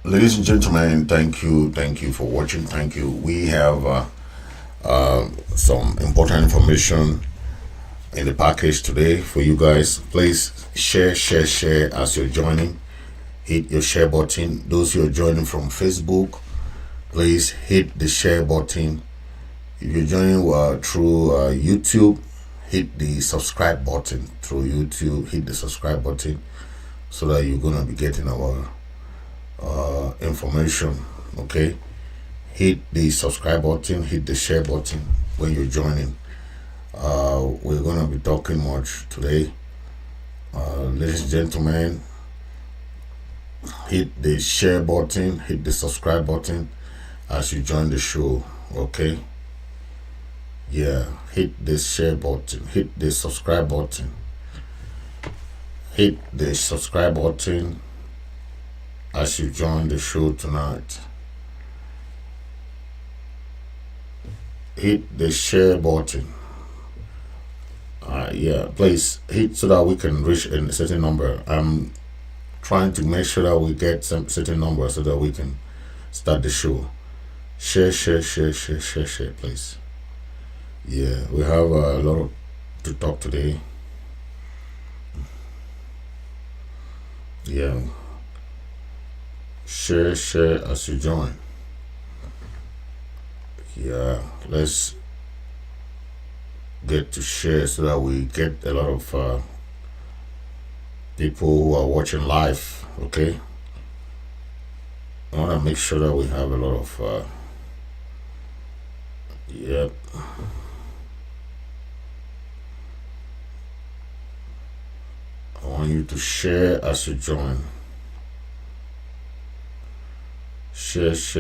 Ladies and gentlemen, thank you for watching. Thank you. We have some important information in the package today for you guys. Please share as you're joining. Hit your share button. Those who are joining from Facebook, please hit the share button. If you're joining through YouTube, hit the subscribe button. Through YouTube, hit the subscribe button so that you're gonna be getting our information. Okay, hit the subscribe button, hit the share button when you're joining. We're gonna be talking much today. Ladies and gentlemen, hit the share button, hit the subscribe button as you join the show. Okay, yeah, hit the share button, hit the subscribe button, hit the subscribe button as you join the show tonight. Hit the share button. Yeah, please hit so that we can reach a certain number. I'm trying to make sure that we get some certain number so that we can start the show. Share, please. Yeah, we have a lot to talk today. Yeah. Share as you join. Yeah, let's get to share so that we get a lot of people who are watching live. Okay, I want to make sure that we have a lot of yep. I want you to share as you join. Share as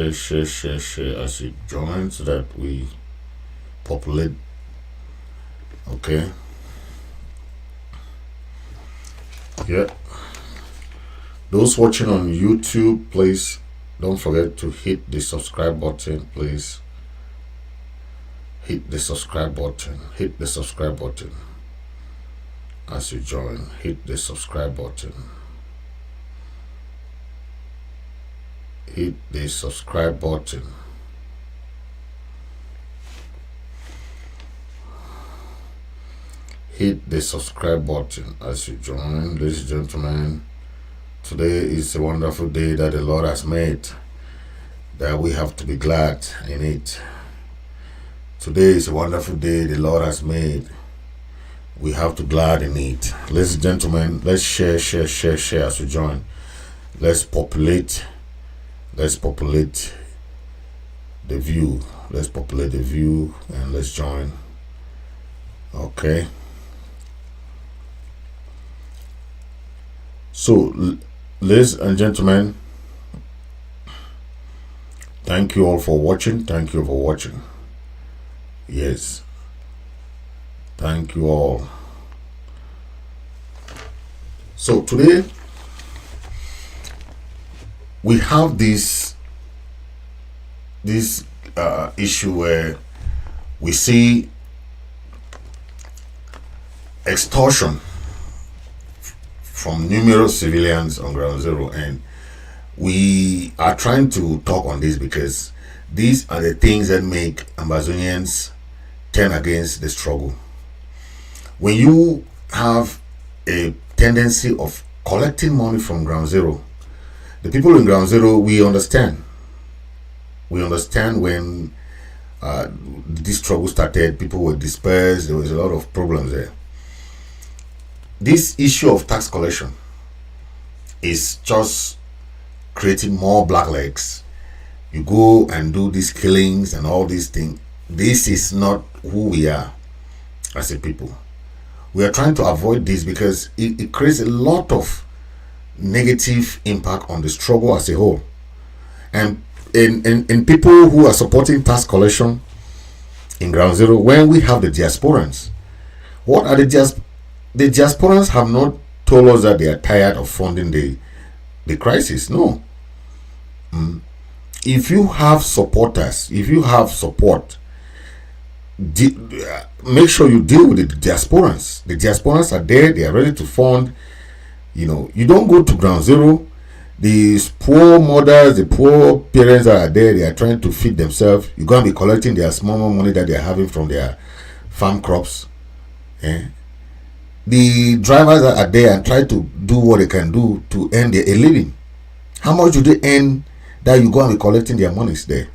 you join so that we populate. Okay. Yeah. Those watching on YouTube, please don't forget to hit the subscribe button. Please hit the subscribe button. Hit the subscribe button as you join. Hit the subscribe button. Hit the subscribe button. Hit the subscribe button as you join. Ladies and gentlemen, today is a wonderful day that the Lord has made, that we have to be glad in it. Today is a wonderful day the Lord has made. We have to glad in it. Ladies and gentlemen, let's share as you join. Let's populate the view. Let's populate the view and let's join. Okay. So, ladies and gentlemen, thank you all for watching. Thank you for watching. Yes. Thank you all. So today we have this issue where we see extortion from numerous civilians on ground zero, and we are trying to talk on this because these are the things that make Ambazonians turn against the struggle. When you have a tendency of collecting money from ground zero, the people in ground zero, we understand when this struggle started, people were dispersed, there was a lot of problems there. This issue of tax collection is just creating more blacklegs. You go and do these killings and all these things. This is not who we are as a people. We are trying to avoid this because it creates a lot of negative impact on the struggle as a whole. And in people who are supporting tax collection in ground zero, when we have the diasporans, what are the diasporans? The diasporans have not told us that they are tired of funding the crisis. No. If you have supporters, if you have support, make sure you deal with the diasporans. The diasporans are there, they are ready to fund. You know, you don't go to ground zero, These poor mothers, the poor parents that are there, they are trying to feed themselves. You're going to be collecting their small money that they are having from their farm crops. Eh? The drivers that are there and try to do what they can do to earn a living. How much do they earn that you go and be collecting their monies there?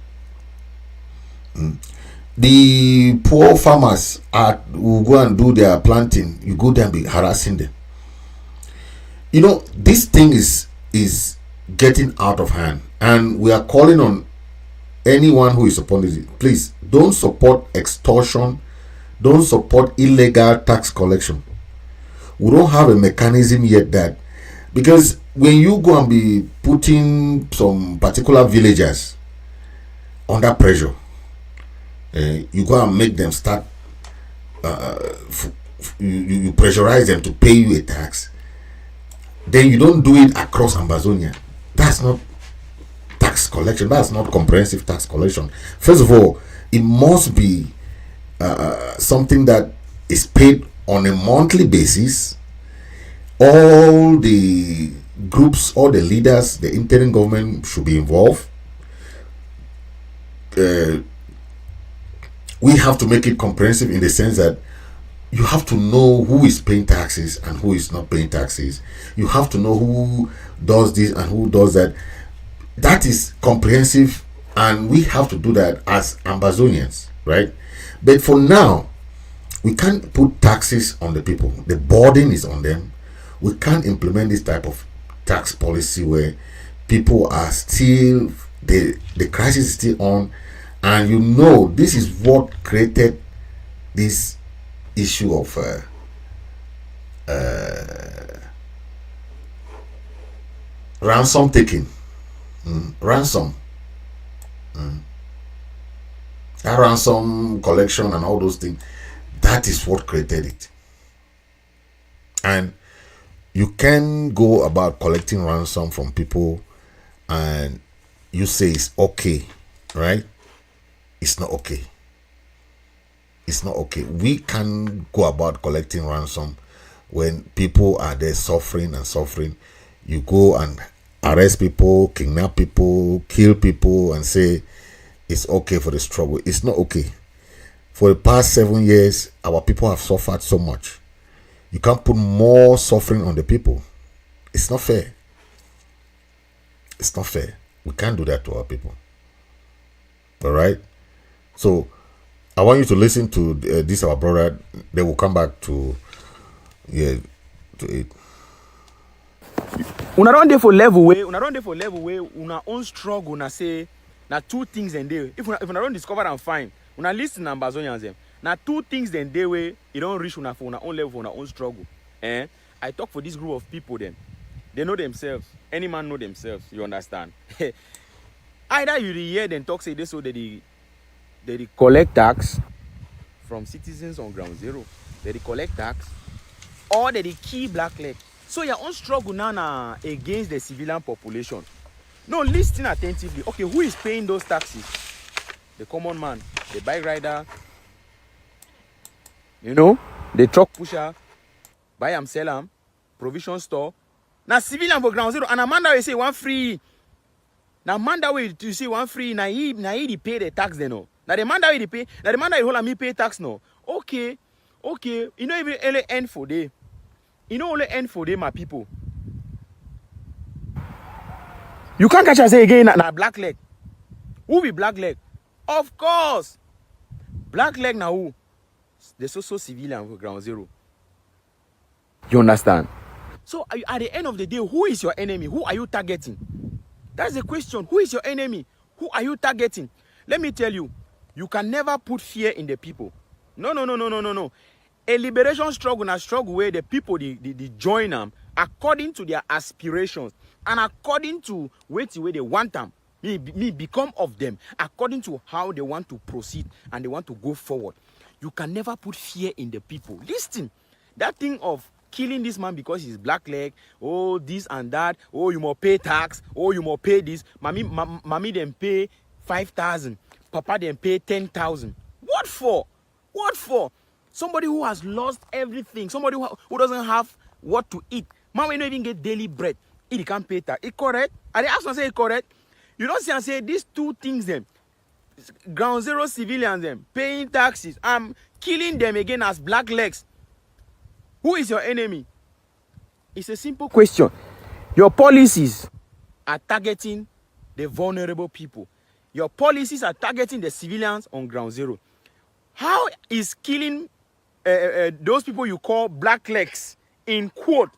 The poor farmers will go and do their planting. You go there and be harassing them. You know, this thing is getting out of hand, and we are calling on anyone who is supporting it. Please don't support extortion. Don't support illegal tax collection. We don't have a mechanism yet that, because when you go and be putting some particular villagers under pressure, you go and make them start, you pressurize them to pay you a tax, then you don't do it across Ambazonia. That's not tax collection. That's not comprehensive tax collection. First of all, it must be something that is paid on a monthly basis. All the groups, all the leaders, the interim government should be involved. We have to make it comprehensive in the sense that you have to know who is paying taxes and who is not paying taxes. You have to know who does this and who does that. That is comprehensive, and we have to do that as Ambazonians, right? But for now, we can't put taxes on the people. The burden is on them. We can't implement this type of tax policy where people are still, the crisis is still on, and you know this is what created this issue of ransom taking. Ransom. That ransom collection and all those things, that is what created it. And you can go about collecting ransom from people and you say it's okay, right? It's not okay. It's not okay. We can go about collecting ransom when people are there suffering and suffering. You go and arrest people, kidnap people, kill people, and say it's okay for the struggle. It's not okay. For the past 7 years, our people have suffered so much. You can't put more suffering on the people. It's not fair. It's not fair. We can't do that to our people. All right? So, I want you to listen to this, our brother. They will come back to it. Una don't dey for level way. Una own struggle. Una say na two things in there. If una don't discover and find, una listen to Ambazonians them. Na two things in there way you don't reach una for una own level, una own struggle. I talk for this group of people. Them, they know themselves. Any man know themselves. You understand? Either you hear them talk say this, so they collect tax from citizens on ground zero. They collect tax, or they key black leg. So your own struggle now against the civilian population. No, listen attentively. Okay, who is paying those taxes? The common man, the bike rider, you know, the truck pusher, buy and sell them, provision store. Now civilian for ground zero, and Amanda will say one free. Now Amanda will to say one free. Now he pay the tax then no. Now the man that will pay. Now the man that will hold me pay tax no. Okay. You know even only end for day. You know only end for day, my people. You can't catch us say again na black leg. Who be black leg? Of course. Black leg now who? The so civilian for ground zero. You understand? So at the end of the day, who is your enemy? Who are you targeting? That's the question. Who is your enemy? Who are you targeting? Let me tell you, you can never put fear in the people. No. A liberation struggle na struggle where the people they join them according to their aspirations and according to where they want them. Me become of them according to how they want to proceed and they want to go forward. You can never put fear in the people. Listen, that thing of killing this man because he's black leg, oh this and that, oh you must pay tax, oh you must pay this. Mommy them pay 5,000, Papa them pay 10,000. What for? Somebody who has lost everything, somebody who doesn't have what to eat. Man will not even get daily bread. It can't pay tax. It correct? And they ask and say it correct. You don't see and say these two things them. Ground zero civilians them paying taxes. I'm killing them again as black legs. Who is your enemy? It's a simple question. Your policies are targeting the vulnerable people. Your policies are targeting the civilians on ground zero. How is killing those people you call black legs in quote?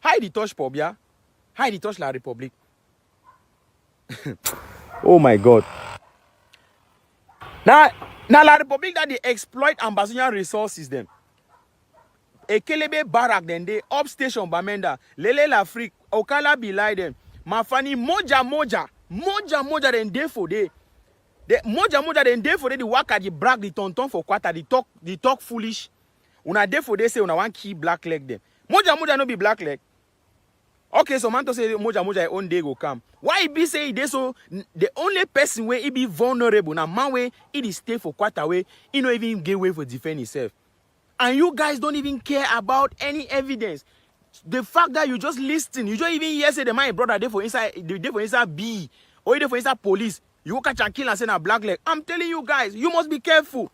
How did touch Pobia? How did touch La Republic? Oh my God. Now La Republic that they exploit Ambazonian resources them. Ekelebe Barak then they up station Bamenda, Lele Lafrique, Okala Bilai them, Mafani Moja then day for day. The Moja then day for day the work at the brag the tonton for quarter the talk foolish. Una day for day say una want key black leg them. Moja no be black leg. Okay, so man to say Moja own day go come. Why it be say they so the only person where it be vulnerable now man way it is stay for quarter way, he no even get way for defend himself. And you guys don't even care about any evidence. The fact that you just listen, you don't even hear say the my brother there for inside B or there for inside police. You go catch and kill and say na black leg. I'm telling you guys, you must be careful.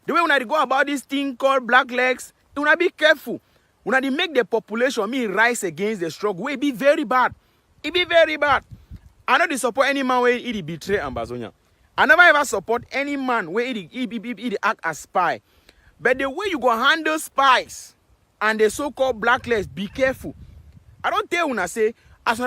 The way when I go about this thing called black legs, you wanna be careful. When I make the population rise against the struggle, it be very bad. It be very bad. I know they support any man where it betray Ambazonia. I never ever support any man where it act as spy. But the way you go handle spies and the so-called black legs, be careful. I don't tell una say, as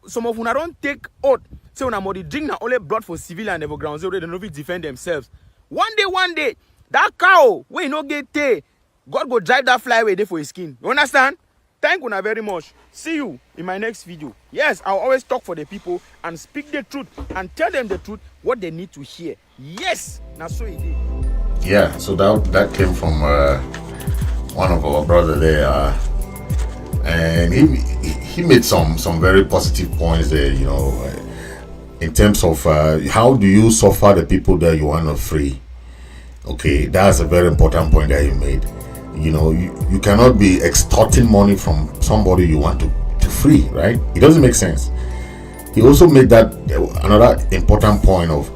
some of una don't take oath, say una more drink na only blood for civilian and for ground zero, they don't defend themselves. One day, that cow, when you no get tay, God go drive that fly away there for his skin. You understand? Thank you very much. See you in my next video. Yes, I'll always talk for the people and speak the truth and tell them the truth, what they need to hear. Yes, now so it is. Yeah, so that came from one of our brother there, and he made some very positive points there. You know, in terms of how do you suffer the people that you want to free. Okay, that's a very important point that he made. You know, you cannot be extorting money from somebody you want to free, right? It doesn't make sense. He also made that another important point of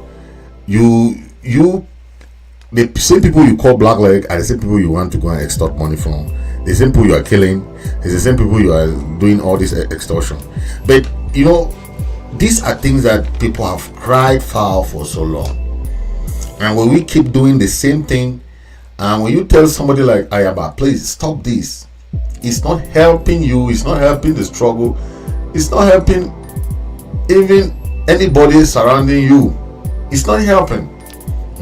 you the same people you call black leg are the same people you want to go and extort money from. The same people you are killing is the same people you are doing all this extortion. But you know, these are things that people have cried foul for so long. And when we keep doing the same thing, and when you tell somebody like Ayaba, please stop this, it's not helping you, it's not helping the struggle, it's not helping even anybody surrounding you, it's not helping.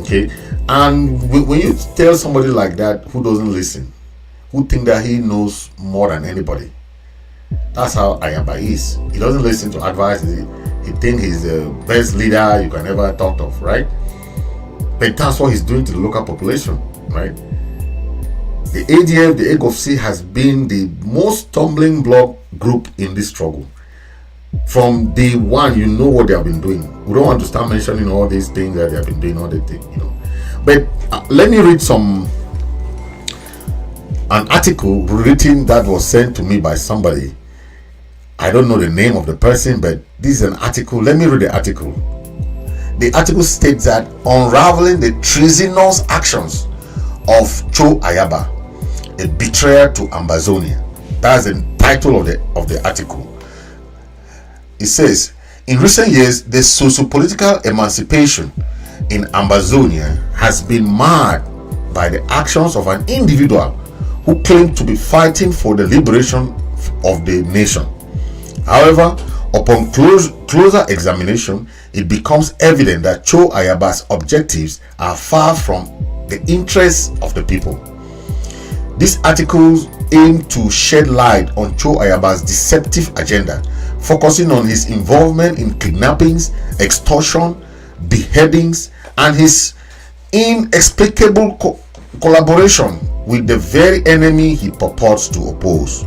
Okay. And when you tell somebody like that who doesn't listen, who think that he knows more than anybody, that's how Ayaba is. He doesn't listen to advice. He thinks he's the best leader you can ever talk of, right? But that's what he's doing to the local population, right? The ADF, the AGOFC, has been the most stumbling block group in this struggle. From day one, you know what they have been doing. We don't want to start mentioning all these things that they have been doing, all the things, you know. But let me read an article written that was sent to me by somebody. I don't know the name of the person, but this is an article. Let me read the article. The article states that unraveling the treasonous actions of Cho Ayaba, a betrayer to Ambazonia. That's the title of the article. It says, in recent years, the socio-political emancipation in Ambazonia has been marred by the actions of an individual who claimed to be fighting for the liberation of the nation. However, upon closer examination, it becomes evident that Cho Ayaba's objectives are far from the interests of the people. These articles aim to shed light on Cho Ayaba's deceptive agenda, focusing on his involvement in kidnappings, extortion, beheadings, and his inexplicable collaboration with the very enemy he purports to oppose.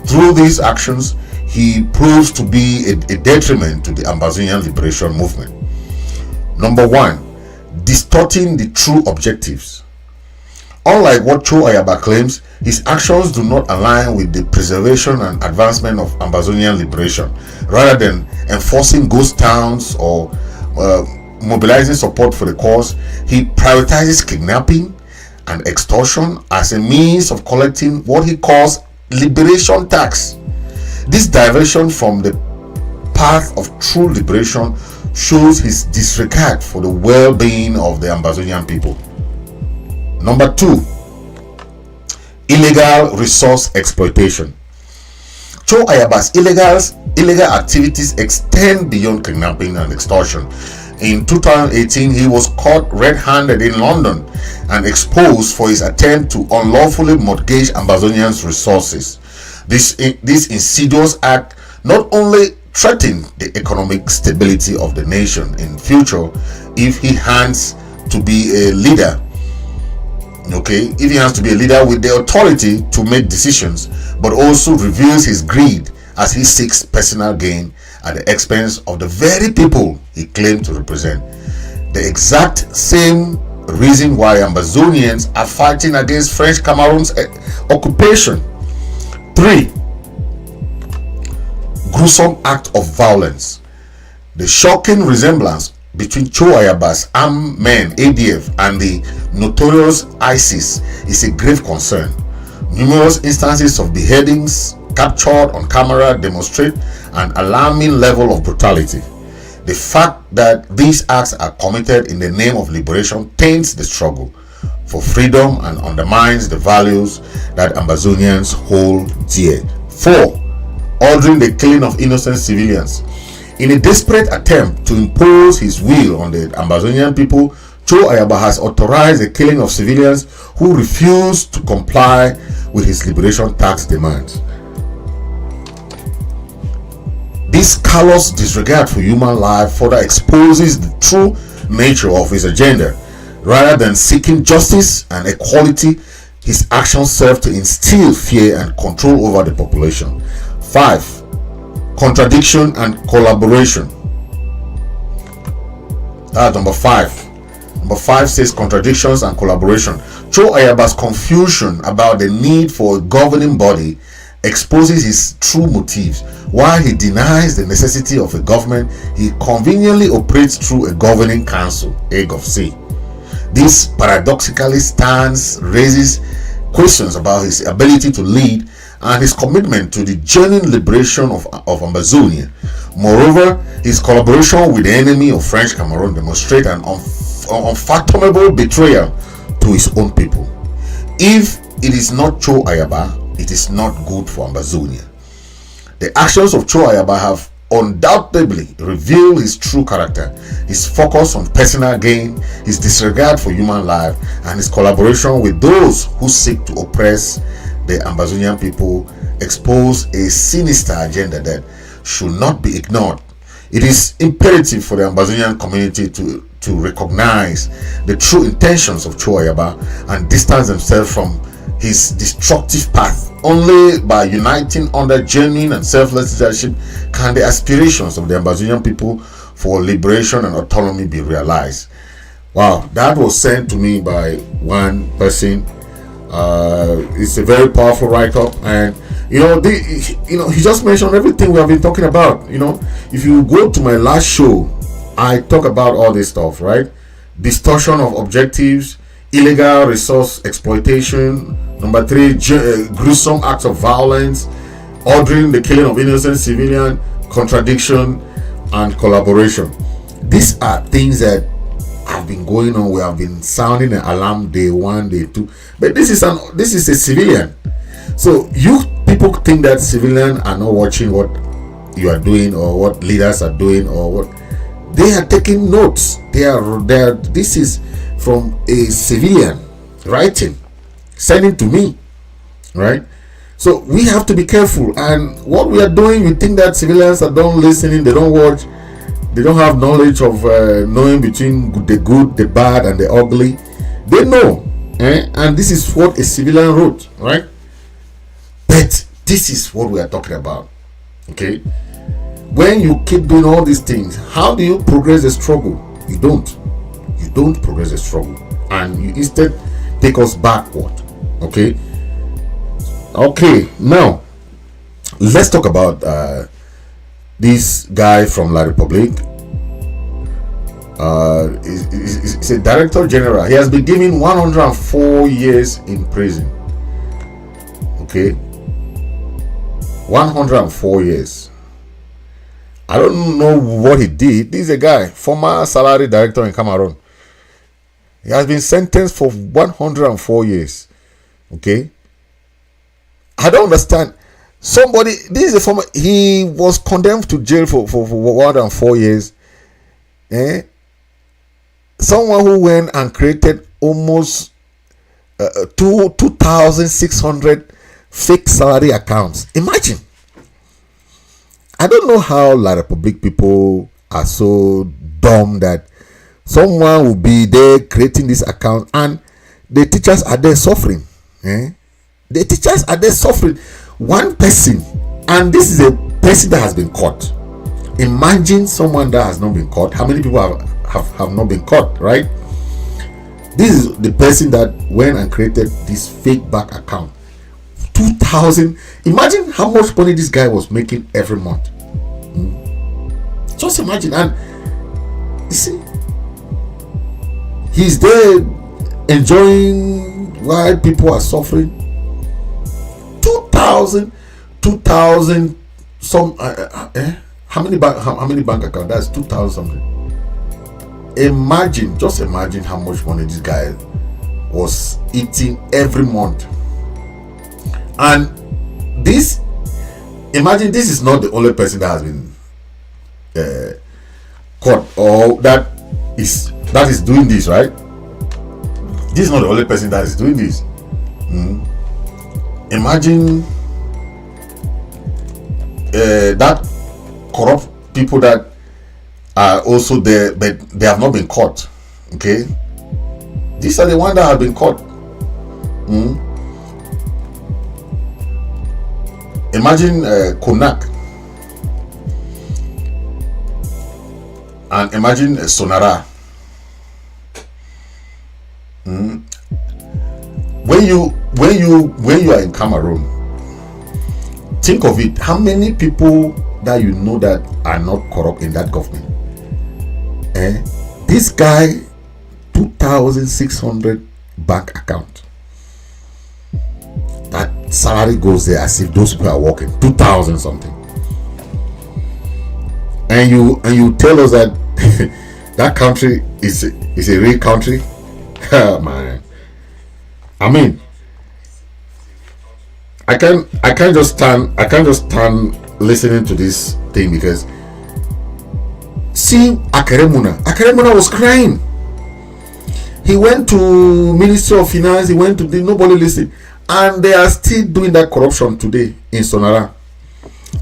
Through these actions, he proves to be a detriment to the Ambazonian liberation movement. Number one, distorting the true objectives. Unlike what Cho Ayaba claims, his actions do not align with the preservation and advancement of Ambazonian liberation. Rather than enforcing ghost towns or mobilizing support for the cause, he prioritizes kidnapping and extortion as a means of collecting what he calls liberation tax. This diversion from the path of true liberation shows his disregard for the well-being of the Ambazonian people. Number 2, illegal resource exploitation. Cho Ayaba's illegal activities extend beyond kidnapping and extortion. In 2018, he was caught red-handed in London and exposed for his attempt to unlawfully mortgage Ambazonians' resources. This insidious act not only threatened the economic stability of the nation in future if he hands to be a leader, if he has to be a leader with the authority to make decisions, but also reveals his greed as he seeks personal gain at the expense of the very people he claimed to represent. The exact same reason why Ambazonians are fighting against French Cameroon's occupation. 3, gruesome act of violence. The shocking resemblance between Cho Ayaba's armed men ADF and the notorious ISIS is a grave concern. Numerous instances of beheadings captured on camera demonstrate an alarming level of brutality. The fact that these acts are committed in the name of liberation taints the struggle for freedom and undermines the values that Ambazonians hold dear. 4, ordering the killing of innocent civilians. In a desperate attempt to impose his will on the Ambazonian people, Cho Ayaba has authorized the killing of civilians who refuse to comply with his liberation tax demands. This callous disregard for human life further exposes the true nature of his agenda. Rather than seeking justice and equality, his actions serve to instill fear and control over the population. 5, contradiction and collaboration. That's number 5. Number 5 says contradictions and collaboration. Cho Ayaba's confusion about the need for a governing body exposes his true motives. While he denies the necessity of a government, he conveniently operates through a governing council, egg of C. This paradoxically raises questions about his ability to lead and his commitment to the genuine liberation of Ambazonia. Moreover, his collaboration with the enemy of French Cameroon demonstrates an unfathomable betrayal to his own people. If it is not Cho Ayaba, it is not good for Ambazonia. The actions of Cho Ayaba have undoubtedly revealed his true character, his focus on personal gain, his disregard for human life, and his collaboration with those who seek to oppress the Ambazonian people expose a sinister agenda that should not be ignored. It is imperative for the Ambazonian community to recognize the true intentions of Cho Ayaba and distance themselves from his destructive path. Only by uniting under genuine and selfless leadership can the aspirations of the Ambazonian people for liberation and autonomy be realized. Wow, that was sent to me by one person. It's a very powerful write-up, and he just mentioned everything we have been talking about. If you go to my last show, I talk about all this stuff, right? Distortion of objectives, illegal resource exploitation. Number 3, gruesome acts of violence, ordering the killing of innocent civilian, contradiction, and collaboration. These are things that have been going on. We have been sounding an alarm day 1, day 2, but this is a civilian. So you people think that civilians are not watching what you are doing or what leaders are doing or what they are taking notes. They are. This is from a civilian writing, sending to me, right? So we have to be careful. And what we are doing, we think that civilians are done listening, they don't watch, they don't have knowledge of knowing between the good, the bad, and the ugly. They know, and this is what a civilian wrote, right? But this is what we are talking about, okay? When you keep doing all these things, how do you progress the struggle? You don't progress the struggle, and you instead take us backward. Okay. Now let's talk about this guy from La Republique. He's a director general. He has been given 104 years in prison. Okay, 104 years. I don't know what he did. This is a guy, former salary director in Cameroon. He has been sentenced for 104 years. Okay, I don't understand. This is a former. He was condemned to jail for 104 years. Someone who went and created almost 2,600 fake salary accounts. Imagine. I don't know how La Republique people are so dumb that someone will be there creating this account and the teachers are there suffering. The teachers are there suffering. One person, and this is a person that has been caught. Imagine someone that has not been caught. How many people have not been caught, right? This is the person that went and created this fake bank account. 2,000. Imagine how much money this guy was making every month. Just imagine. And you see, he's there enjoying while people are suffering. 2,000 some how many bank accounts? That's 2,000 something. Just imagine how much money this guy was eating every month. And imagine this is not the only person that has been caught or that is doing this, right? This is not the only person that is doing this. Imagine that corrupt people that are also there, but they have not been caught. Okay, these are the ones that have been caught. Imagine Konak, and imagine Sonara. When you are in Cameroon, think of it. How many people that you know that are not corrupt in that government? This guy, 2,600 bank account. That salary goes there as if those people are working. 2,000 something. And you tell us that that country is a real country? Man. I mean, I can't just stand listening to this thing, because see Akeremuna was crying. He went to Ministry of Finance, nobody listened, and they are still doing that corruption today in Sonara.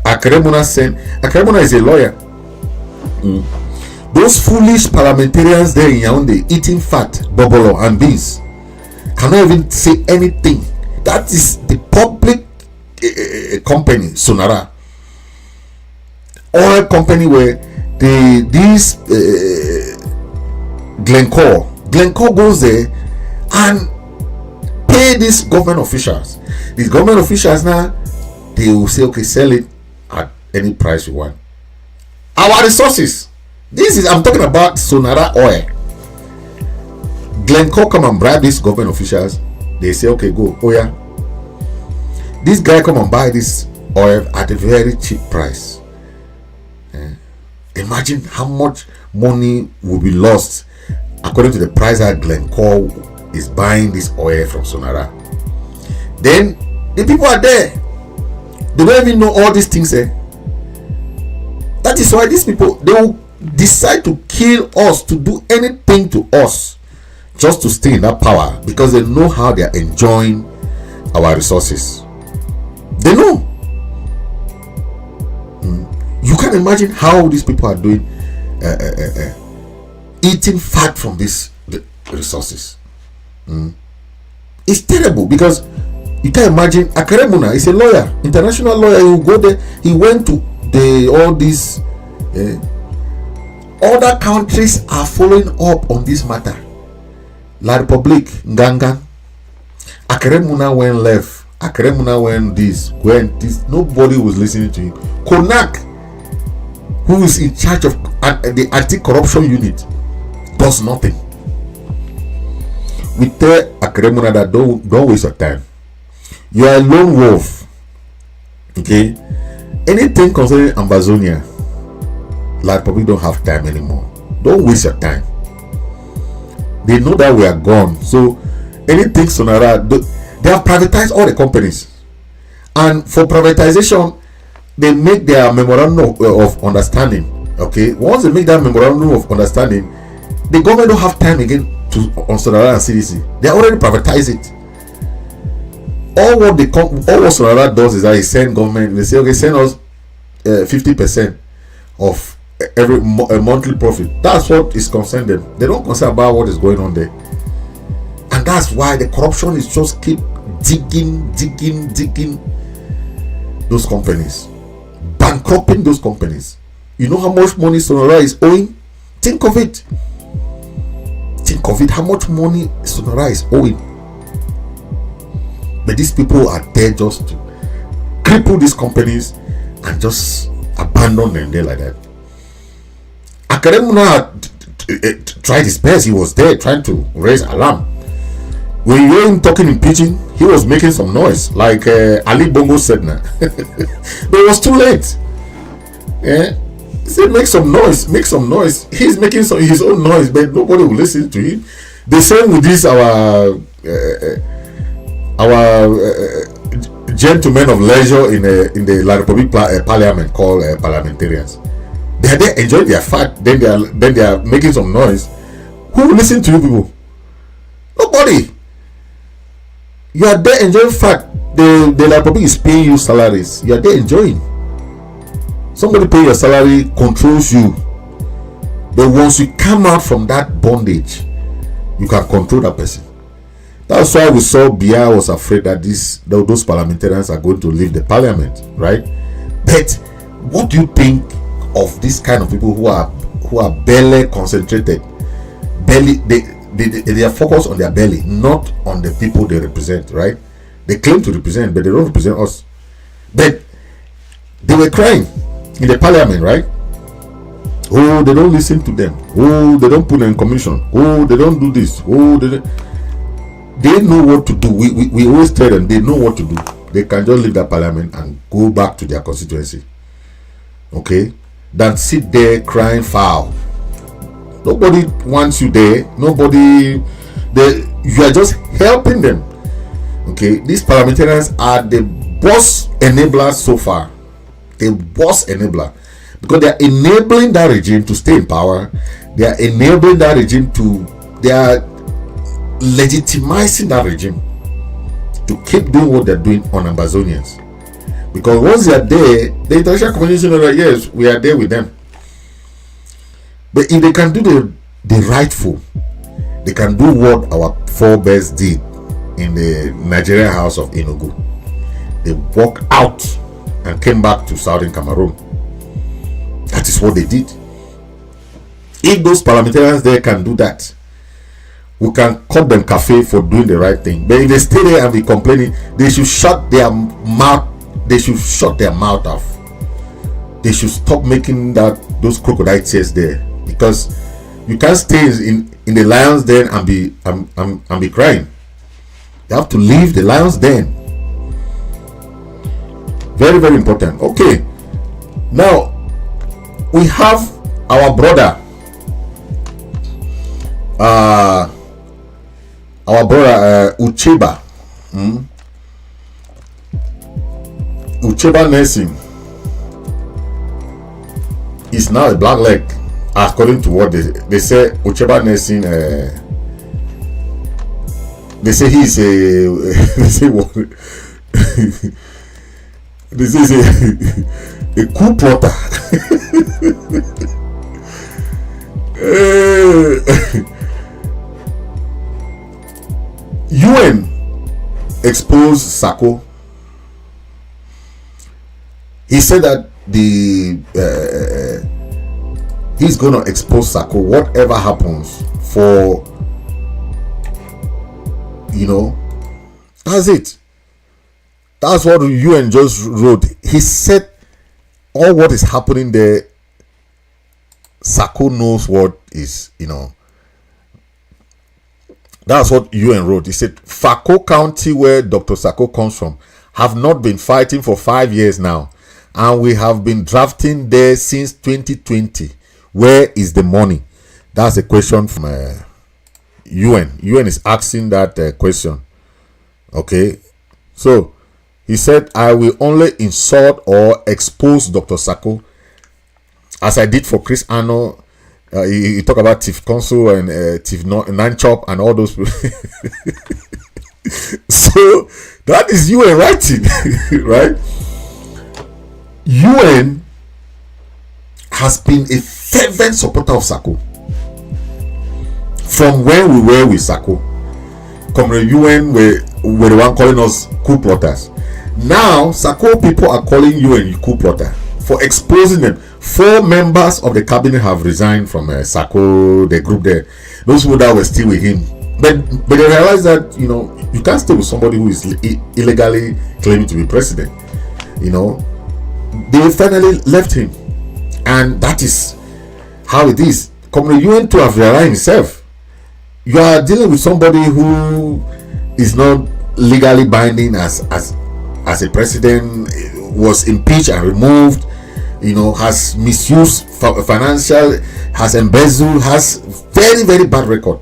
Akeremuna is a lawyer. Those foolish parliamentarians there in Yaoundé eating fat, bobolo and beans cannot even say anything. That is the public company, Sonara. Oil company where this Glencore goes there and pay these government officials. These government officials now, they will say, okay, sell it at any price you want. Our resources. I'm talking about Sonara oil. Glencore come and bribe these government officials. They say, okay, go. Oh yeah. This guy come and buy this oil at a very cheap price. Imagine how much money will be lost according to the price that Glencore is buying this oil from Sonara. Then the people are there. They don't even know all these things. That is why these people, they will decide to kill us, to do anything to us, just to stay in that power, because they know how they are enjoying our resources. They know. You can imagine how these people are doing, eating fat from the resources. It's terrible, because you can imagine Akeremuna is a lawyer, international lawyer. He will go there. He went to all these other countries are following up on this matter. La Republique, Ngangan, Akeremuna went left. Akeremuna went this. Nobody was listening to him. Konak, who is in charge of the anti-corruption unit, does nothing. We tell Akeremuna that don't waste your time. You are a lone wolf. Okay? Anything concerning Ambazonia, like probably don't have time anymore. Don't waste your time. They know that we are gone. So anything Sonara, they have privatized all the companies. And for privatization, they make their memorandum of understanding. Okay? Once they make that memorandum of understanding, the government don't have time again on Sonara and CDC. They already privatized it. All what Sonara does is that he send government, they say, okay, send us 50% of every monthly profit. That's what is concerned them. They don't concern about what is going on there. And that's why the corruption is just keep digging those companies, bankrupting those companies. You know how much money Sonora is owing? Think of it. How much money Sonora is owing. But these people are there just to cripple these companies and just abandon them there like that. Akeremuna tried his best. He was there trying to raise alarm. When you hear him talking in pidgin, he was making some noise, like Ali Bongo said now. But it was too late. Yeah, he said make some noise. He's making his own noise, but nobody will listen to him. The same with this our gentlemen of leisure in the La Republic Parliament called parliamentarians. They are there enjoying their fat. Then they are making some noise. Who will listen to you people? Nobody. You are there enjoying fat. The La Republic is paying you salaries. You are there enjoying. Somebody pay your salary, controls you. But once you come out from that bondage, you can control that person. That's why we saw Biya was afraid that those parliamentarians are going to leave the parliament, right? But what do you think of this kind of people who are barely concentrated? They are focused on their belly, not on the people they represent, right? They claim to represent, but they don't represent us. But they were crying in the parliament, right? Oh, they don't listen to them. Oh, they don't put them in commission. Oh, they don't do this. Oh, they know what to do. We always tell them they know what to do. They can just leave that parliament and go back to their constituency. Okay? Than sit there crying foul. Nobody wants you there. You are just helping them. Okay? These parliamentarians are the boss enablers so far. The boss enabler. Because they are enabling that regime to stay in power. They are enabling that regime they are legitimizing that regime to keep doing what they're doing on Ambazonians. Because once they are there, the international community knows that yes, we are there with them. But if they can do the rightful, they can do what our forebears did in the Nigerian house of Enugu. They walked out and came back to southern Cameroon. That is what they did. If those parliamentarians there can do that, we can cut them cafe for doing the right thing. But if they stay there and be complaining, they should shut their mouth. They should shut their mouth off. They should stop making those crocodile tears there, because you can't stay in the lion's den and be crying. You have to leave the lion's den. Very, very important. Okay, now we have our brother. Ucheba. Ucheba nursing is now a black leg, according to what they say. Ucheba nursing, they say he's they say what? This is a coup plotter. UN exposed Sako. He said that he's gonna expose Sako whatever happens for That's it. That's what UN just wrote. He said all what is happening there, Sako knows what is, That's what UN wrote. He said, Fako County, where Dr. Sako comes from, have not been fighting for 5 years now. And we have been drafting there since 2020. Where is the money? That's a question from UN. UN is asking that question. Okay. So, he said, I will only insult or expose Dr. Sako as I did for Chris Arno. He talk about Tiff Council and Tiff Nine Chop and all those people. So that is UN writing, right? UN has been a fervent supporter of Sako from when we were with Sako. Comrade UN were the one calling us coup plotters. Now Sako people are calling UN coup plotter for exposing them. 4 members of the cabinet have resigned from Sako, the group there. Those people that were still with him, but they realized that you can't stay with somebody who is illegally claiming to be president. They finally left him, and that is how it is. Comrade UN to have realized himself. You are dealing with somebody who is not legally binding as a president, was impeached and removed. Has misused financial, has embezzled, has very, very bad record.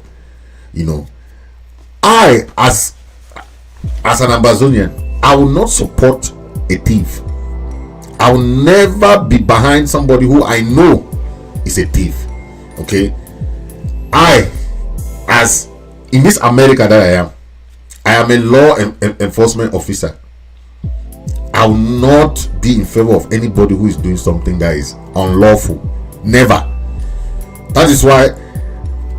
I, as an Ambazonian, I will not support a thief. I will never be behind somebody who I know is a thief. Okay? I, as in this America that I am a law enforcement officer. I will not be in favor of anybody who is doing something that is unlawful. Never. That is why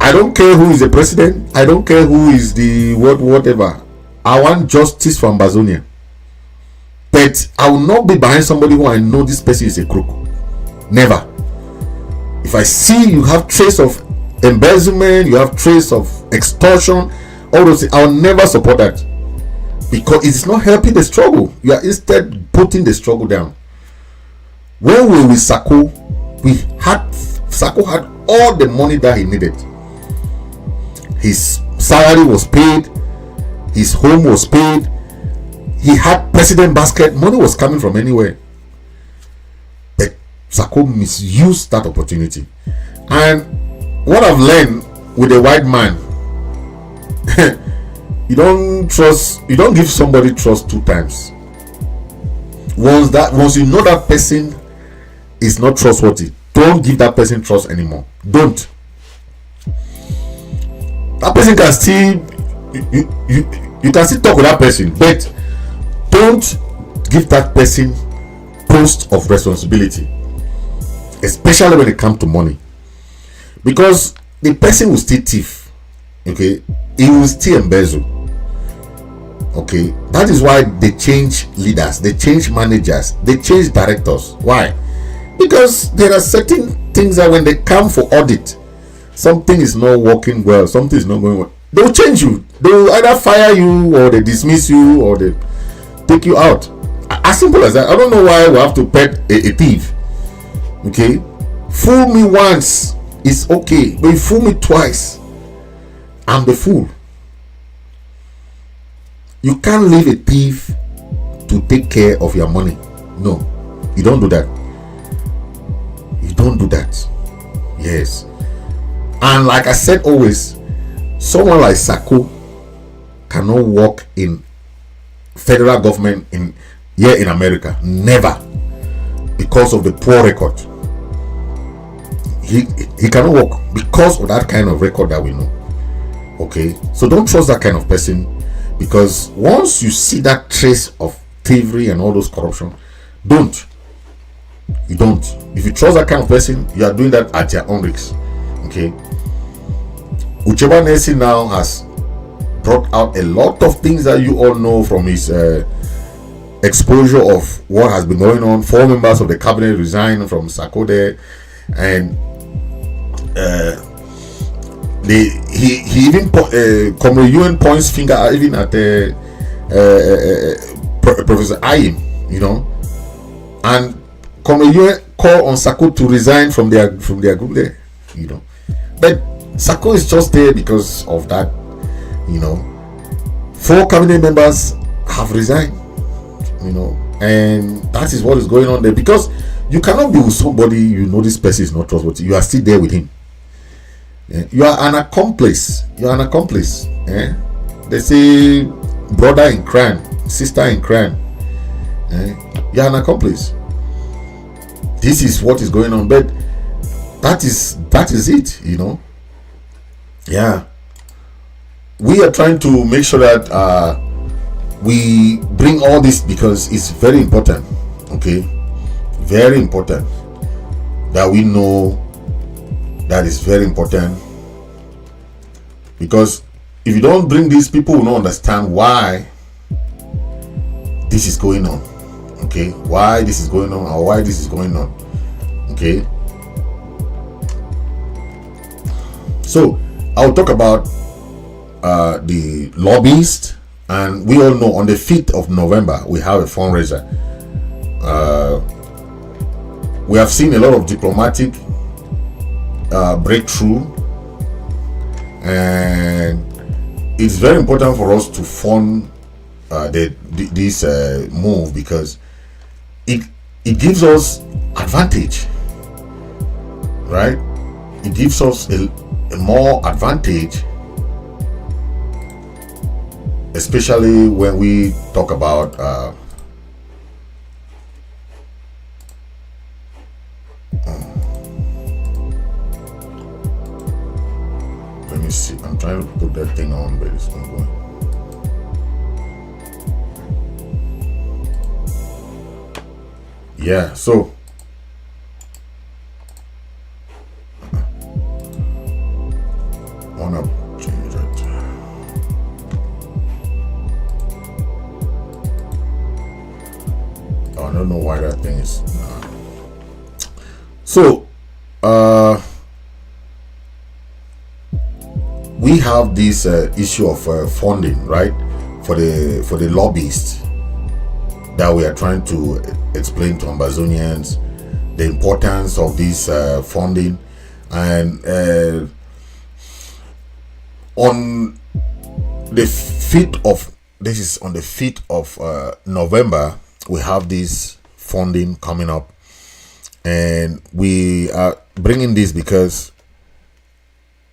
I don't care who is the president. I don't care who is the whatever. I want justice for Ambazonian. But I will not be behind somebody who I know this person is a crook. Never. If I see you have trace of embezzlement, you have trace of extortion, all those things, I will never support that. Because it is not helping the struggle. You are instead putting the struggle down. When we were with Sako, Sako had all the money that he needed. His salary was paid, his home was paid, he had president basket, money was coming from anywhere. But Sako misused that opportunity. And what I've learned with a white man, you don't give somebody trust 2 times. Once you know that person is not trustworthy, don't give that person trust anymore. Don't. That person can still you can still talk with that person, but don't give that person post of responsibility, especially when it comes to money, because the person will still thief. Okay, he will still embezzle. Okay, that is why they change leaders, they change managers, they change directors. Why? Because there are certain things that when they come for audit, something is not working well, something is not going well, they will change you. They will either fire you, or they dismiss you, or they take you out. As simple as that. I don't know why we have to pet a thief. Okay, fool me once is okay, but you fool me twice, I'm the fool. You can't leave a thief to take care of your money. No, you don't do that. You don't do that. Yes. And like I said always, someone like Sako cannot work in federal government here in America. Never. Because of the poor record. He cannot work because of that kind of record that we know. Okay, so don't trust that kind of person. Because once you see that trace of thievery and all those corruption, don't. You don't. If you trust that kind of person, you are doing that at your own risk. Okay. Ucheba now has brought out a lot of things that you all know from his exposure of what has been going on. 4 members of the cabinet resigned from Sako there, and he even Comrade UN points finger even at Professor IMM, you know, and Comrade call on Sako to resign from their group there, you know. But Sako is just there because of that, you know. 4 cabinet members have resigned, you know, and that is what is going on there. Because you cannot be with somebody you know this person is not trustworthy. You are still there with him. You are an accomplice. You are an accomplice. They say brother in crime, sister in crime. You are an accomplice. This is what is going on, but that is it, you know. Yeah, we are trying to make sure that we bring all this because it's very important. Okay, very important that we know that is very important, because if you don't bring these, people will not understand why this is going on. Okay, why this is going on or why this is going on. Okay, so I'll talk about the Lobbyist, and we all know on the 5th of November we have a fundraiser. We have seen a lot of diplomatic breakthrough, and it's very important for us to fund this move, because it gives us advantage, right? It gives us a more advantage, especially when we talk about let me see, I'm trying to put that thing on, but it's not going. Yeah, so wanna change that. I don't know why that thing is so we have this issue of funding, right, for the lobbyists, that we are trying to explain to Ambazonians the importance of this funding. And on the 5th of November, we have this funding coming up, and we are bringing this because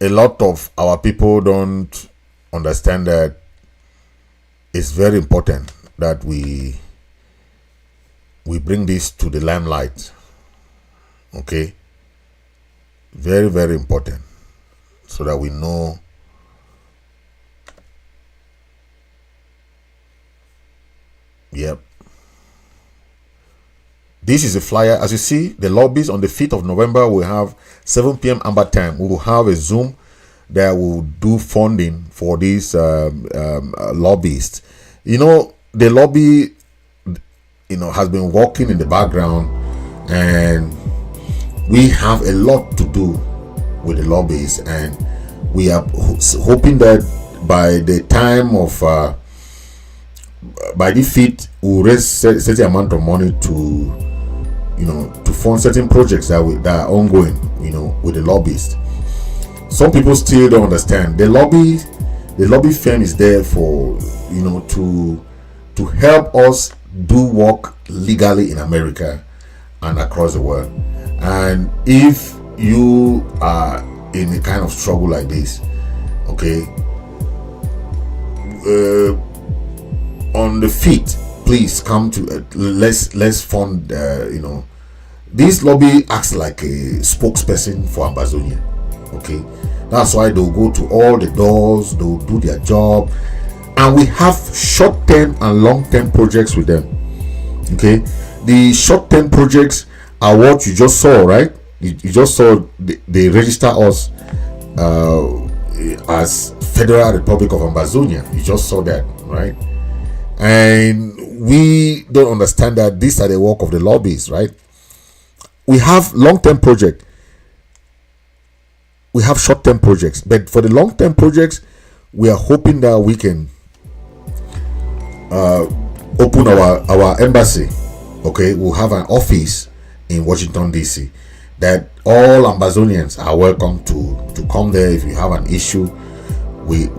a lot of our people don't understand that it's very important that we bring this to the limelight. Okay, very, very important, so that we know. Yep, this is a flyer. As you see, the lobbies on the 5th of November, we have 7 p.m. Amber time. We will have a Zoom that will do funding for these lobbyists. You know, the lobby, you know, has been working in the background, and we have a lot to do with the lobbyists, and we are hoping that by the time of by the 5th, we'll raise certain amount of money to, you know, to fund certain projects that are ongoing, you know, with the lobbyists. Some people still don't understand the lobby firm is there for, you know, to help us do work legally in America and across the world. And if you are in a kind of struggle like this, okay, on the 5th, please come to let's fund. You know, this lobby acts like a spokesperson for Ambazonia. Okay, that's why they'll go to all the doors, they'll do their job, and we have short-term and long-term projects with them. Okay, the short-term projects are what you just saw, right? You just saw they register us as Federal Republic of Ambazonia. You just saw that, right? And we don't understand that these are the work of the lobbies, right? We have long-term projects, we have short-term projects, but for the long-term projects, we are hoping that we can open our embassy. Okay, we'll have an office in Washington DC that all Ambazonians are welcome to come there. If you have an issue, we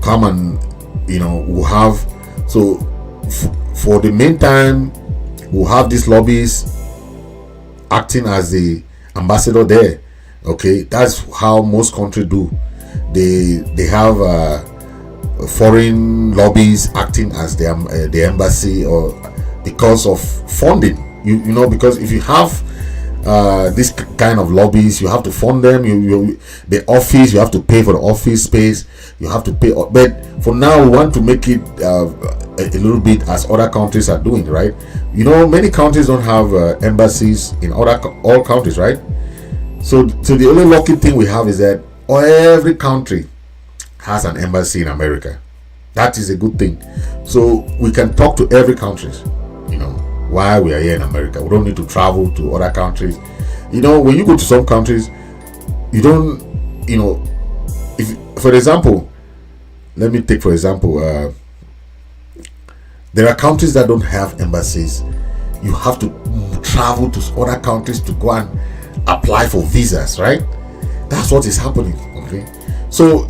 come and we'll have, so for the meantime we'll have these lobbyists acting as the ambassador there. Okay, that's how most countries do. They have foreign lobbies acting as the embassy, or because of funding. Because if you have this kind of lobbies, you have to fund them. The office, you have to pay for the office space. You have to pay. But for now, we want to make it a little bit as other countries are doing, right? Many countries don't have embassies in all countries, right? So the only lucky thing we have is that every country has an embassy in America. That is a good thing. So we can talk to every country, while we are here in America. We don't need to travel to other countries. When you go to some countries, you don't, if, for example, let me take for example, there are countries that don't have embassies. You have to travel to other countries to go and apply for visas, right? That's what is happening. Okay, so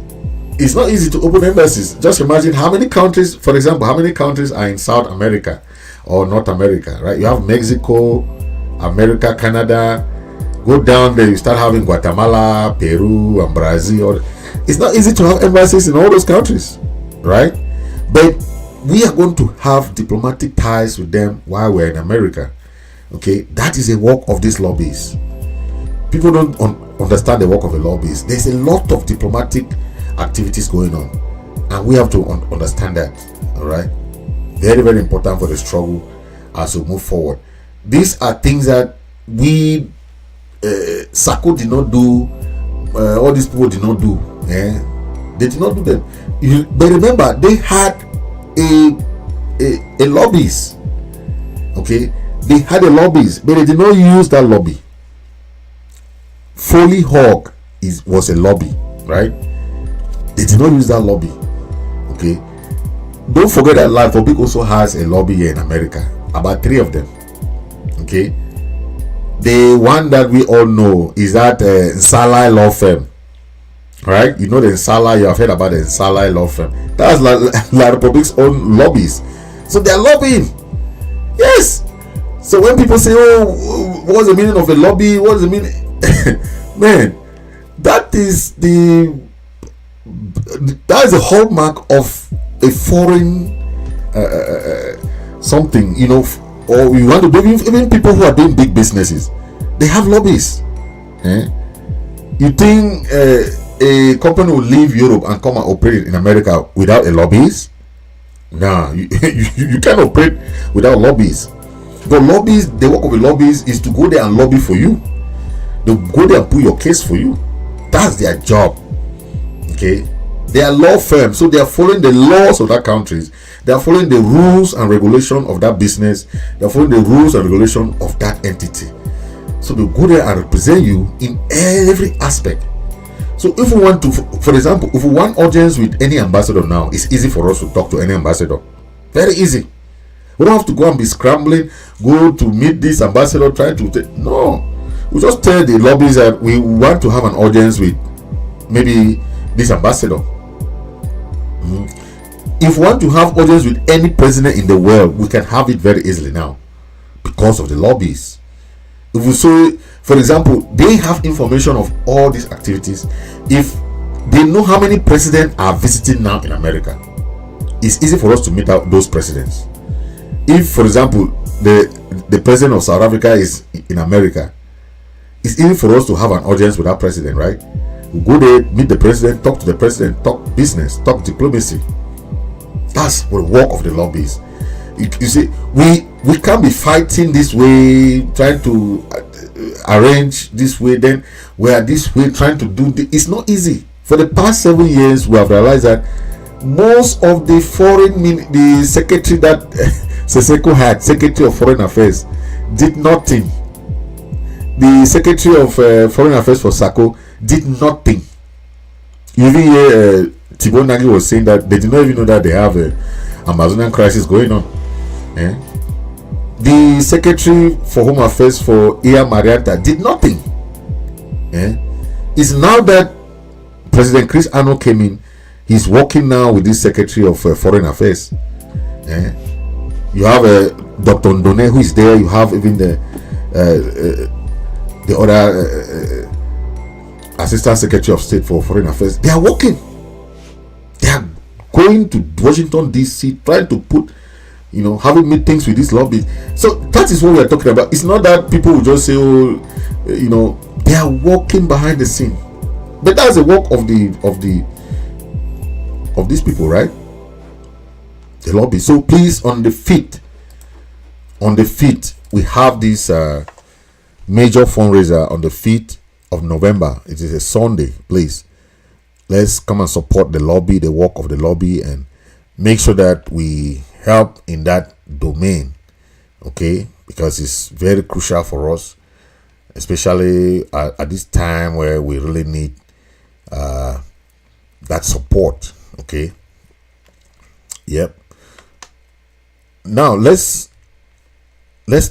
it's not easy to open embassies. Just imagine how many countries, for example, how many countries are in South America or North America, right? You have Mexico, America, Canada. Go down there, you start having Guatemala, Peru, and Brazil. It's not easy to have embassies in all those countries, right? But we are going to have diplomatic ties with them while we're in America. Okay, that is a work of these lobbies. People don't understand the work of the lobbies. There's a lot of diplomatic activities going on, and we have to understand that. All right, very, very important for the struggle as we move forward. These are things that we Sako did not do. All these people did not do. They did not do them. But remember, they had a lobbyist. Okay, they had a lobbyist, but they did not use that lobby. Foley Hawk was a lobby, right? They did not use that lobby. Okay, don't forget that Life for Big also has a lobby here in America, about 3 of them. Okay, the one that we all know is that Nsala law firm, right? The Nsala, you have heard about the Nsala law firm. That's La Republic's own lobbies. So they are lobbying. Yes. So when people say, "Oh, what's the meaning of a lobby? What's the meaning?" Man, that is the hallmark of a foreign something, or you want to do. Even people who are doing big businesses, they have lobbies. You think a company will leave Europe and come and operate in America without a lobbyist? Nah, you can't operate without lobbies. The lobbies, the work of a lobbyist is to go there and lobby for you. They go there and put your case for you. That's their job. Okay, they are law firms, so they are following the laws of that country. They are following the rules and regulation of that business. They are following the rules and regulation of that entity. So they go there and represent you in every aspect. So if we want to, for example, if we want audience with any ambassador now, it's easy for us to talk to any ambassador. Very easy. We don't have to go and be scrambling, go to meet this ambassador, try to no. We just tell the lobbies that we want to have an audience with maybe this ambassador. If we want to have audience with any president in the world, we can have it very easily now because of the lobbies. If we say, for example, they have information of all these activities. If they know how many presidents are visiting now in America, it's easy for us to meet out those presidents. If, for example, the president of South Africa is in America, it's easy for us to have an audience with that president, right? We go there, meet the president, talk to the president, talk business, talk diplomacy. That's the work of the lobbies. You see, we can't be fighting this way, trying to arrange this way, then we are this way trying to do this. It's not easy. For the past 7 years, we have realized that most of the the secretary that Sako had, Secretary of Foreign Affairs, did nothing. The Secretary of Foreign Affairs for Sako did nothing. You even hear Thibault Nagy was saying that they did not even know that they have Amazonian crisis going on. Eh? The Secretary for Home Affairs for Iya Marianta did nothing. Eh? It's now that President Chris Ano came in, he's working now with this Secretary of Foreign Affairs. Eh? You have Dr. Ndone who is there. You have even the other Assistant Secretary of State for Foreign Affairs. They are working. They are going to Washington DC, trying to put, having meetings with this lobby. So that is what we are talking about. It's not that people will just say, oh, they are working behind the scene. But that's the work of these people, right? The lobby. So please, on the 5th, we have this major fundraiser on the 5th of November. It is a Sunday. Please, let's come and support the lobby, the work of the lobby, and make sure that we help in that domain. Okay, because it's very crucial for us, especially at this time where we really need that support. Okay. Yep. Now let's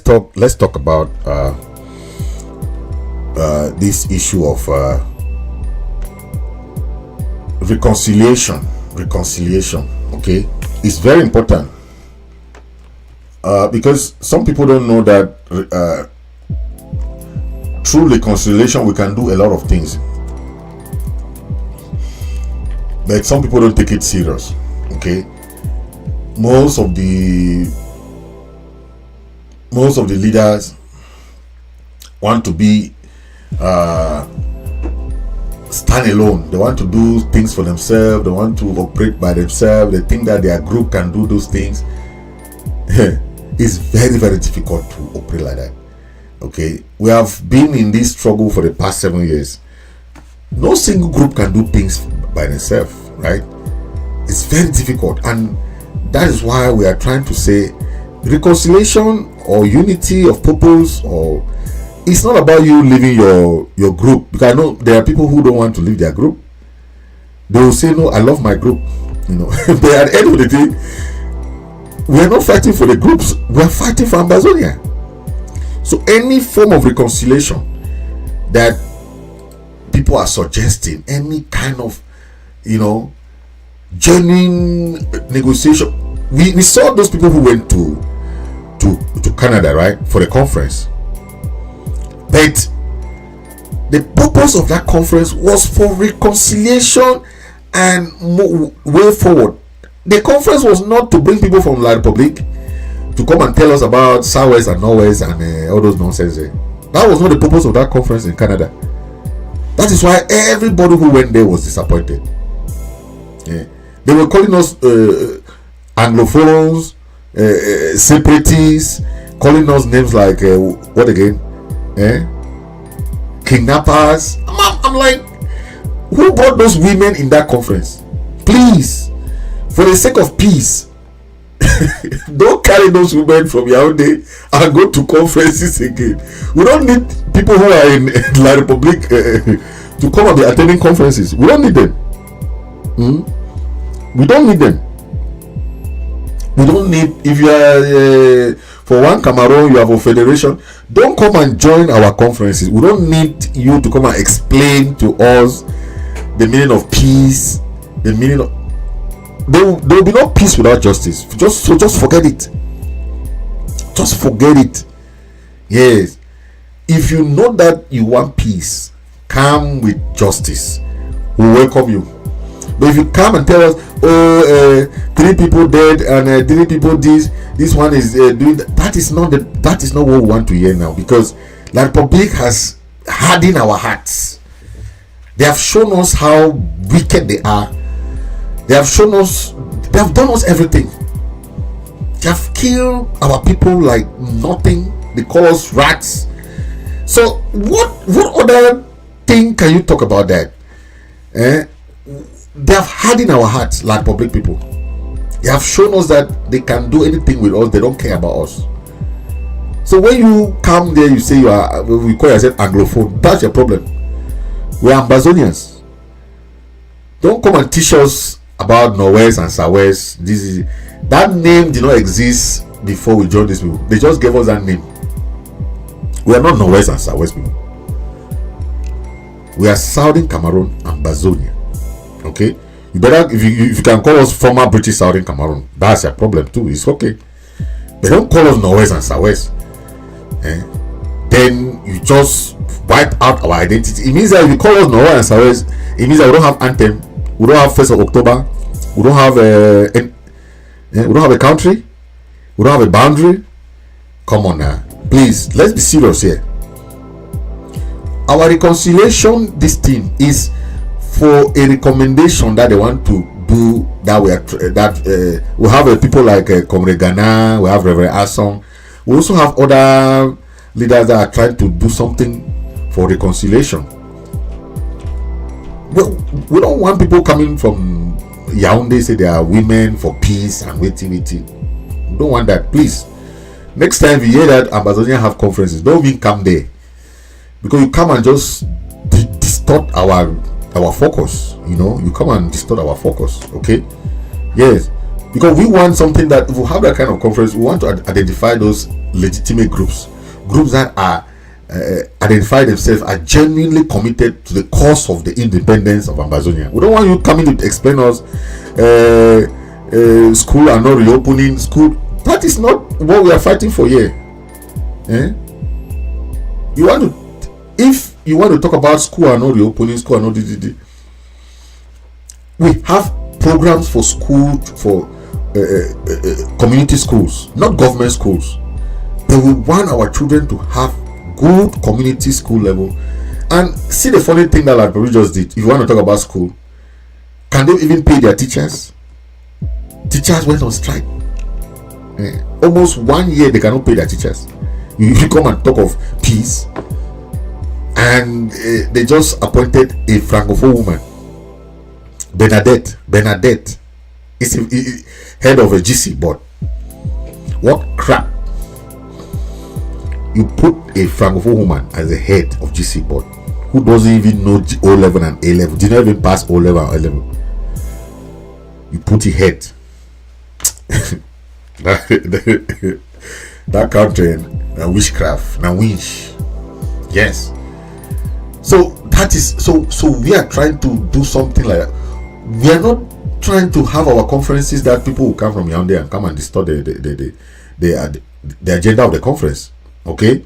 talk about this issue of reconciliation. Okay, it's very important because some people don't know that through reconciliation we can do a lot of things, but some people don't take it serious. Okay, most of the leaders want to be stand alone. They want to do things for themselves. They want to operate by themselves. They think that their group can do those things. It's very, very difficult to operate like that. Okay, we have been in this struggle for the past 7 years. No single group can do things by themselves, right? It's very difficult, and that is why we are trying to say reconciliation or unity of purpose, or it's not about you leaving your group, because I know there are people who don't want to leave their group. They will say, no, I love my group, but at the end of the day, we are not fighting for the groups, we are fighting for Ambazonia. So any form of reconciliation that people are suggesting, any kind of genuine negotiation, we saw those people who went to Canada, right, for the conference. But the purpose of that conference was for reconciliation and way forward. The conference was not to bring people from La Republic to come and tell us about Southwest and Northwest and all those nonsense. That was not the purpose of that conference in Canada. That is why everybody who went there was disappointed. Yeah. They were calling us Anglophones, separatists, calling us names like what again? Kidnappers. I'm like, who brought those women in that conference? Please, for the sake of peace, don't carry those women from Yaoundé and go to conferences again. We don't need people who are in La Republic to come and be attending conferences. We don't need them. We don't need them. We don't need, if you are for one Cameroon, you have a federation, don't come and join our conferences. We don't need you to come and explain to us the meaning of peace, the meaning of, there will be no peace without justice. Just forget it. Just forget it. Yes, if you know that you want peace, come with justice. We welcome you. But if you come and tell us, 3 people dead and 3 people this one is doing that is not what we want to hear now, because La Republic has hardened our hearts. They have shown us how wicked they are. They have shown us, they have done us everything. They have killed our people like nothing. They call us rats. So what other thing can you talk about that? They have hardened our hearts like public people. They have shown us that they can do anything with us. They don't care about us. So when you come there, you say we call yourself Anglophone. That's your problem. We are Ambazonians. Don't come and teach us about Northwest and Southwest. That name did not exist before we joined these people. They just gave us that name. We are not Norwest and Southwest people. We are Southern Cameroon, Ambazonian. Okay, you better, if you can call us former British Southern Cameroon, that's your problem too. It's okay. They don't call us Norwest and Southwest. Then you just wipe out our identity. It means that if you call us Norwest and Southwest, it means that we don't have anthem, we don't have 1st of October, we don't have we don't have a country, we don't have a boundary. Come on now, please, let's be serious here. Our reconciliation, this thing is for a recommendation that they want to do, that we have people like Comrade Ghana, we have Reverend Asson, we also have other leaders that are trying to do something for reconciliation. We don't want people coming from Yaoundé say they are women for peace and waiting. We don't want that. Please, next time you hear that Ambazonians have conferences, don't even come there, because you come and just distort our focus. You come and distort our focus. Okay, yes, because we want something that, if we have that kind of conference, we want to identify those legitimate groups that are identify themselves are genuinely committed to the cause of the independence of Ambazonia. We don't want you coming to explain us school are not reopening. School, that is not what we are fighting for here. If you want to talk about school are not reopening, school are not we have programs for school, for community schools, not government schools. But we want our children to have good community school level. And see the funny thing that Library just did. If you want to talk about school, can they even pay their teachers? Teachers went on strike. Almost 1 year they cannot pay their teachers. You come and talk of peace, and they just appointed a francophone woman, Bernadette is head of a GC board. What crap! You put a francophone woman as the head of GC board, who doesn't even know O level and A level, did not even pass O level and A level. You put it head. that country now witchcraft, now winch. Yes. So that is so we are trying to do something like that. We are not trying to have our conferences that people will come from Yaoundé and come and distort the agenda of the conference. Okay,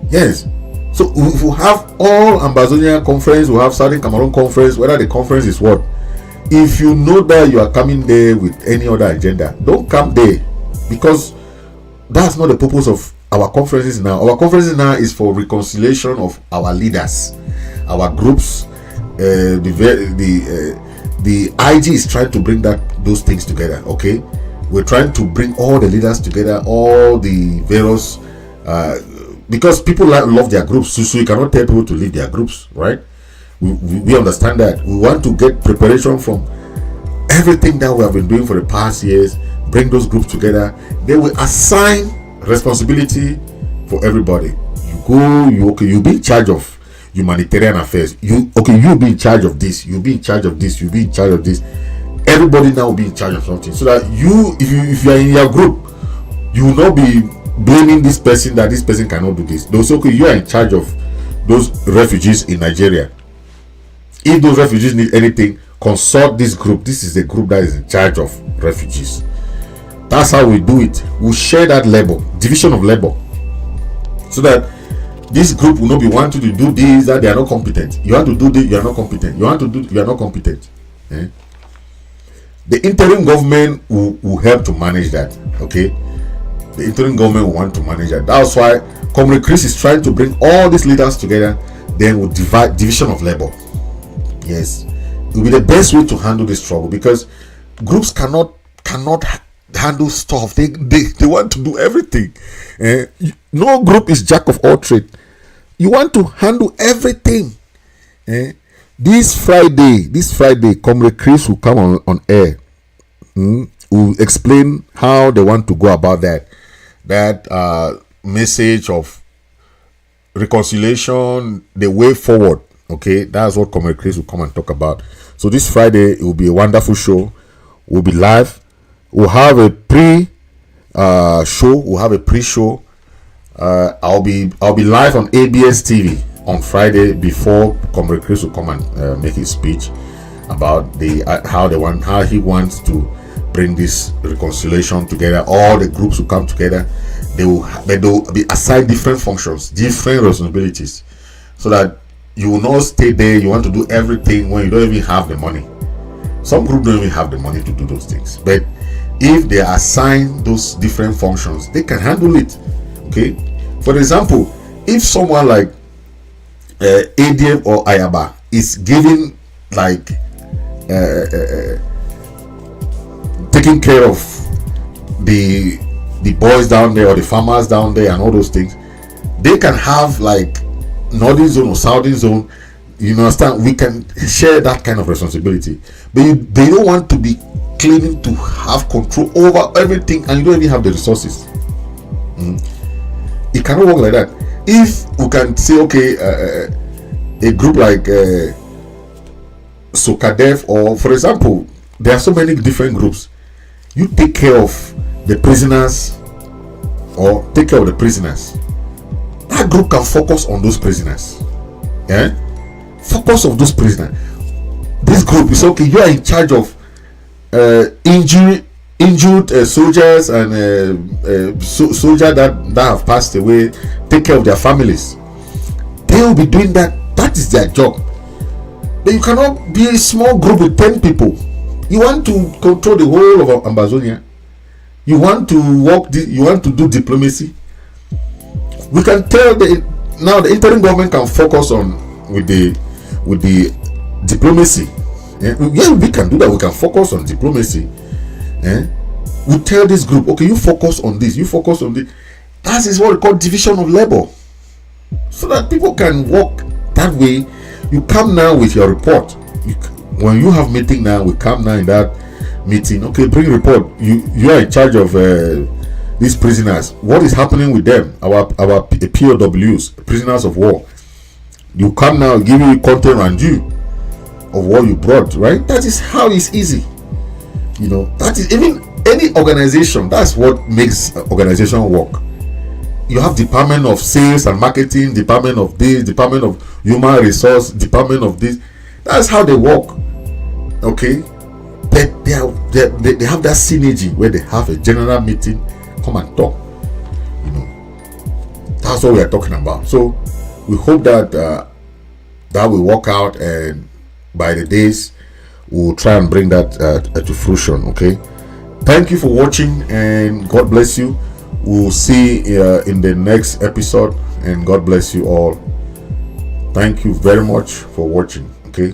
yes. So if we have all Ambazonian conference, we have Southern Cameroon conference, whether the conference is what, if you know that you are coming there with any other agenda, don't come there, because that's not the purpose of our conferences now. Our conferences now is for reconciliation of our leaders, our groups. The IG is trying to bring those things together. Okay, we're trying to bring all the leaders together, all the various because people love their groups, so you cannot tell people to leave their groups, right? We understand that. We want to get preparation from everything that we have been doing for the past years, bring those groups together. They will assign responsibility for everybody. You be in charge of humanitarian affairs. You be in charge of this, you be in charge of this, you be in charge of this. Everybody now will be in charge of something, so that if you are in your group, you will not be blaming this person that this person cannot do this. They'll say, okay, you are in charge of those refugees in Nigeria. If those refugees need anything, consult this group. This is the group that is in charge of refugees. That's how we do it. We share that labor, division of labor, so that this group will not be wanting to do this, that they are not competent. You want to do this, you are not competent. You want to do, you are not competent. The interim government will help to manage that. Okay, the interim government will want to manage that. That's why Comrade Chris is trying to bring all these leaders together. Then we'll divide division of labor. Yes, it will be the best way to handle this trouble, because groups cannot handle stuff. They want to do everything. No group is jack of all trades. You want to handle everything. This Friday, Comrade Chris will come on air. Will explain how they want to go about that message of reconciliation, the way forward. Okay, that's what Comrade Chris will come and talk about. So this Friday, it will be a wonderful show. We'll be live. We'll have a show. We'll have a pre-show. I'll be live on ABS TV on Friday before Comrade Chris will come and make his speech about how he wants to bring this reconciliation together. All the groups will come together. They will be assigned different functions, different responsibilities, so that you will not stay there. You want to do everything when you don't even have the money. Some groups don't even have the money to do those things, but if they assign those different functions, they can handle it. Okay, for example, if someone like ADF or Ayaba is giving like taking care of the boys down there or the farmers down there and all those things, they can have like northern zone or southern zone. You understand? We can share that kind of responsibility, but they don't want to be claiming to have control over everything, and you don't even have the resources. It cannot work like that. If we can say, okay, a group like Sokadef, or for example, there are so many different groups. You take care of the prisoners, or take care of the prisoners. That group can focus on those prisoners. Yeah, focus on those prisoners. This group is okay. You are in charge of injured soldiers and soldiers that have passed away. Take care of their families. They will be doing that. That is their job. But you cannot be a small group with 10 people. You want to control the whole of Ambazonia. You want to work. You want to do diplomacy. We can tell now the interim government can focus on with the diplomacy. Yeah, we can do that. We can focus on diplomacy. We tell this group, okay, you focus on this. You focus on this. That is what we call division of labor, so that people can work that way. You come now with your report. When you have meeting now, we come now in that meeting. Okay, bring report. You are in charge of these prisoners. What is happening with them? Our POWs, prisoners of war. You come now, give you content and due of what you brought, right? That is how it's easy. That is even any organization. That's what makes organization work. You have department of sales and marketing, department of this, department of human resource, department of this. That's how they work. Okay, but they have that synergy where they have a general meeting, come and talk. That's what we are talking about. So we hope that that will work out, and by the days we'll try and bring that to fruition. Okay, thank you for watching, and God bless you. We'll see in the next episode, and God bless you all. Thank you very much for watching. Okay.